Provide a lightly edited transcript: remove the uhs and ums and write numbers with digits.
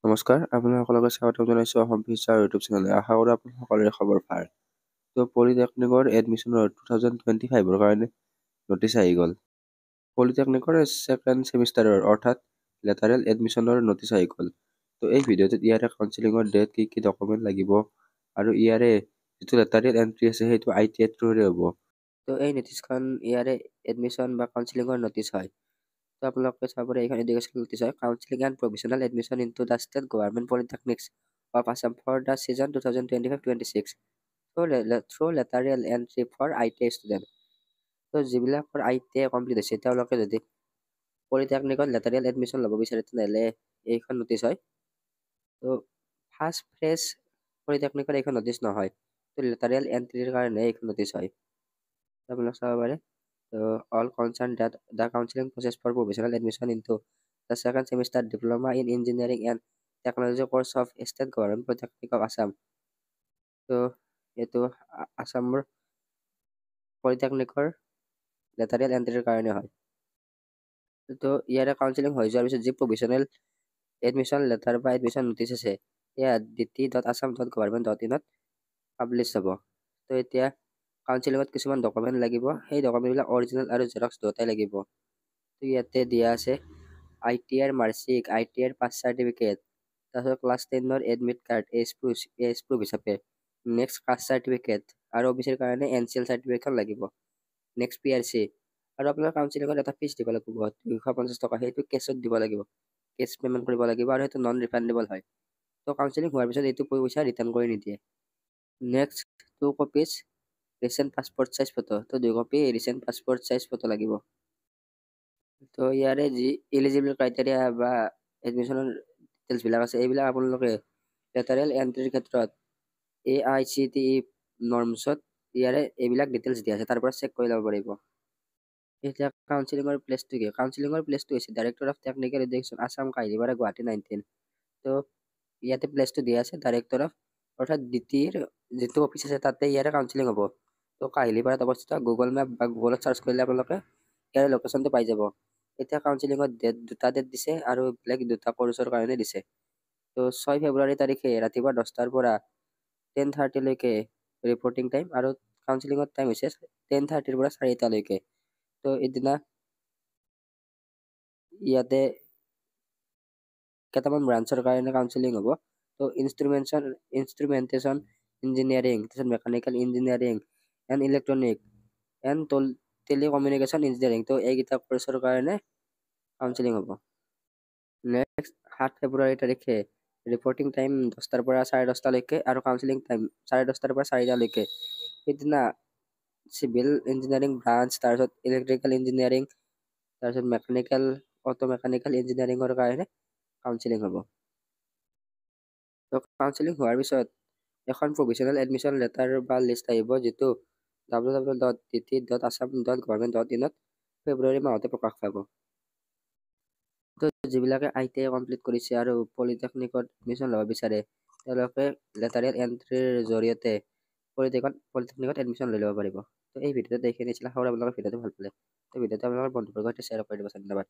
নমস্কাৰ, আপোনালোকক স্বাগতম জনাইছোঁ অসম ফিউচাৰ ইউটিউব চেনেললৈ। আশা কৰোঁ আপোনালোক সকলোৰে খবৰ ভাল। পলিটেকনিকৰ এডমিশ্যনৰ 2025ৰ কাৰণে নটিচ আহি গ'ল। পলিটেকনিকৰ ছেকেণ্ড ছেমিষ্টাৰৰ অৰ্থাৎ লেটাৰেল এডমিশ্যনৰ নটিচ আহি গ'ল। এই ভিডিঅ'টোত ইয়াৰে কাউন্সেলিঙৰ ডেট, কি ডকুমেণ্ট লাগিব আৰু ইয়াৰে যিটো লেটাৰেল এণ্ট্ৰি আছে সেইটো ITI থ্ৰুৰে হ'ব। এই নটিচখন ইয়াৰে এডমিশ্যন বা কাউন্সেলিঙৰ নটিচ হয়। আপোনালোকে চাব পাৰে এইখন এডুকেশ্যন নটিচ হয়, counselling and provisional admission into the state government polytechnics of Assam for the season 2025-26 through lateral entry for ITI student. যিবিলাকৰ ITI কমপ্লিট হৈছে তেওঁলোকে যদি পলিটেকনিকত লেটাৰেল এডমিশ্যন ল'ব বিচাৰে তেনেহ'লে এইখন নটিচ হয়। ফাৰ্ষ্ট ফ্ৰেছ পলিটেকনিকৰ এইখন নটিচ নহয়, লেটাৰেল এণ্ট্ৰিৰ কাৰণে এইখন নটিচ হয়। আপোনালোকে চাব পাৰে all concerned that the counseling process for provisional admission into the second semester diploma in engineering and technology course of state government polytechnic of Assam. এইটো আসামৰ পলিটেকনিকৰ লেটাৰেল এণ্ট্ৰিৰ কাৰণে হয়। ইয়াৰে কাউন্সেলিং হৈ যোৱাৰ পিছত যি প্ৰভিজনেল এডমিশ্যন লেটাৰ বা এডমিশ্যন নটিচ আছে এয়া dt.assam.government.in পাব্লিছ হ'ব। এতিয়া কাউন্সেলিঙত কিছুমান ডকুমেণ্ট লাগিব, সেই ডকুমেণ্টবিলাক অৰিজিনেল আৰু জেৰক্স দুয়োটাই লাগিব। ইয়াতে দিয়া আছে ITIৰ মাৰ্কশ্বিট, ITIৰ পাছ চাৰ্টিফিকেট, তাৰপিছত ক্লাছ 10ৰ এডমিট কাৰ্ড এজ প্ৰুফ হিচাপে, নেক্সট কাষ্ট চাৰ্টিফিকেট আৰু অফিচৰ কাৰণে NCL চাৰ্টিফিকেটখন লাগিব, নেক্সট PRC আৰু আপোনাৰ কাউন্সেলিঙত এটা ফিজ দিব লাগিব 250 টকা, সেইটো কেছত দিব লাগিব, কেছ পে'মেণ্ট কৰিব লাগিব আৰু সেইটো নন ৰিফাণ্ডেবল হয়। কাউন্সেলিং হোৱাৰ পিছত এইটো পইচা ৰিটাৰ্ণ কৰি নিদিয়ে। Next 2 copies recent passport size photo, 2 copy recent passport size photo লাগিব। ইয়াৰে যি এলিজিবল ক্ৰাইটেৰিয়া বা এডমিশ্যনৰ ডিটেইলছবিলাক আছে এইবিলাক আপোনালোকে লেটাৰেল এণ্ট্ৰিৰ ক্ষেত্ৰত AICTE নৰ্মছত ইয়াৰে এইবিলাক ডিটেইলছ দিয়া আছে, তাৰ পৰা চেক কৰি ল'ব পাৰিব। এতিয়া কাউন্সেলিঙৰ প্লেচটো কি? কাউন্সেলিঙৰ প্লেচটো হৈছে director of technical education Assam, Kahilipara, Guwahati 19। ইয়াতে প্লেচটো দিয়া আছে ডাইৰেক্টৰ অফ অৰ্থাৎ DTৰ যিটো অফিচ আছে তাতে ইয়াৰে কাউন্সেলিং হ'ব। কাহিলীপাৰাত অৱস্থিত। গুগল মেপ বা গুগলত চাৰ্চ কৰিলে আপোনালোকে ইয়াৰ লোকেশ্যনটো পাই যাব। এতিয়া কাউন্সেলিঙৰ দুটা ডেট দিছে আৰু বেলেগ দুটা কৰ্চৰ কাৰণে দিছে। 6 ফেব্ৰুৱাৰী তাৰিখে ৰাতিপুৱা 10টাৰ পৰা 10:30 লৈকে ৰিপৰ্টিং টাইম আৰু কাউন্সেলিঙৰ টাইম হৈছে 10:30ৰ পৰা 4টা লৈকে। এদিনা ইয়াতে কেইটামান ব্ৰাঞ্চৰ কাৰণে কাউন্সেলিং হ'ব। ইনষ্ট্ৰুমেণ্টেশ্যন ইঞ্জিনিয়াৰিং, তাৰপিছত mechanical engineering and electronic and telecommunication engineering, এইকেইটা কৰ্চৰ কাৰণে কাউন্সেলিং হ'ব। নেক্সট 7 ফেব্ৰুৱাৰী তাৰিখে ৰিপৰ্টিং টাইম 10টাৰ পৰা 10:30 লৈকে আৰু কাউন্সেলিং টাইম 10:30 পৰা 4টা লৈকে। সেইদিনা চিভিল ইঞ্জিনিয়াৰিং ব্ৰাঞ্চ, তাৰপিছত ইলেক্ট্ৰিকেল ইঞ্জিনিয়াৰিং, তাৰপিছত মেকানিকেল অটো মেকানিকেল ইঞ্জিনিয়াৰিঙৰ কাৰণে কাউন্সেলিং হ'ব। কাউন্সেলিং হোৱাৰ পিছত এখন প্ৰভিজনেল এডমিশ্যন লেটাৰ বা লিষ্ট আহিব, যিটো www.dt.assam.government.in ফেব্ৰুৱাৰী মাহতে প্ৰকাশ পাব। যিবিলাকে ITI কমপ্লিট কৰিছে আৰু পলিটেকনিকত এডমিশ্যন ল'ব বিচাৰে তেওঁলোকে লেটাৰেল এণ্ট্ৰিৰ জৰিয়তে পলিটেকনিকত এডমিশ্যন লৈ ল'ব পাৰিব। এই ভিডিঅ'টো এইখিনি আছিল। আপোনালোকৰ ভিডিঅ'টো ভাল পালে ভিডিঅ'টো আপোনালোকৰ বন্ধুবৰ্গৰ সৈতে শ্বেয়াৰ কৰি দিব। ধন্যবাদ।